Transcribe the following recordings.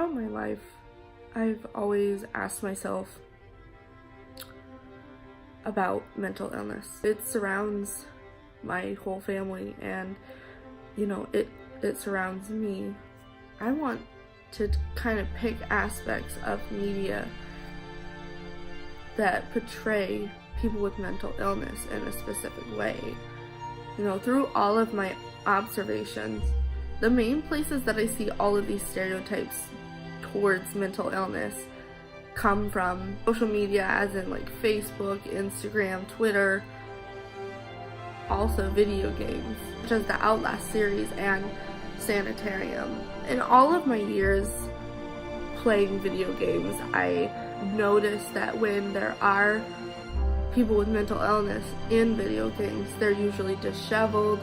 Throughout my life, I've always asked myself about mental illness. It surrounds my whole family, and it surrounds me. I want to kind of pick aspects of media that portray people with mental illness in a specific way. Through all of my observations, the main places that I see all of these stereotypes towards mental illness come from social media, as in like Facebook, Instagram, Twitter, also video games, such as the Outlast series and Sanitarium. In all of my years playing video games, I noticed that when there are people with mental illness in video games, they're usually disheveled,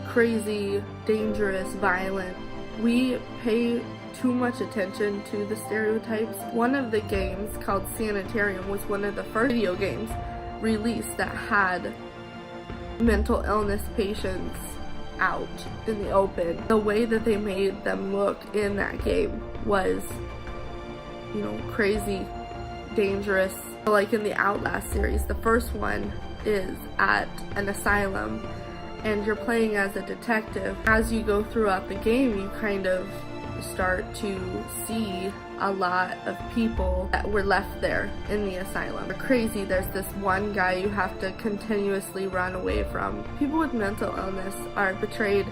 crazy, dangerous, violent. We pay too much attention to the stereotypes. One of the games, called Sanitarium, was one of the first video games released that had mental illness patients out in the open. The way that they made them look in that game was, crazy, dangerous. Like in the Outlast series, the first one is at an asylum, and you're playing as a detective. As you go throughout the game, you kind of start to see a lot of people that were left there in the asylum. They're crazy. There's this one guy you have to continuously run away from. People with mental illness are portrayed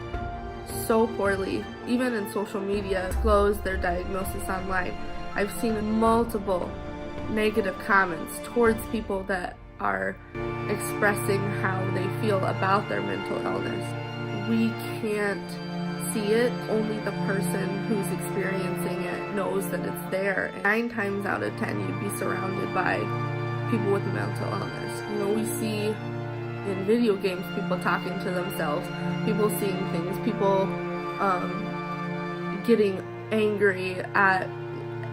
so poorly, even in social media. Disclose their diagnosis online. I've seen multiple negative comments towards people that are expressing how they feel about their mental illness. We can't see it. Only the person who's experiencing it knows that it's there. 9 times out of 10, you'd be surrounded by people with mental illness. We see in video games people talking to themselves, people seeing things, people getting angry at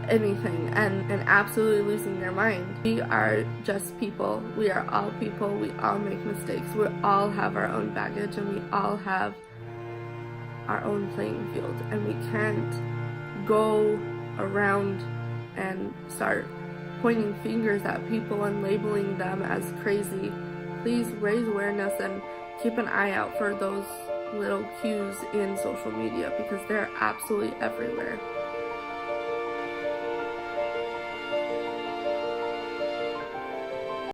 anything and absolutely losing their mind. We are just people. We are all people. We all make mistakes. We all have our own baggage, and we all have our own playing field, and we can't go around and start pointing fingers at people and labeling them as crazy. Please raise awareness and keep an eye out for those little cues in social media, because they're absolutely everywhere.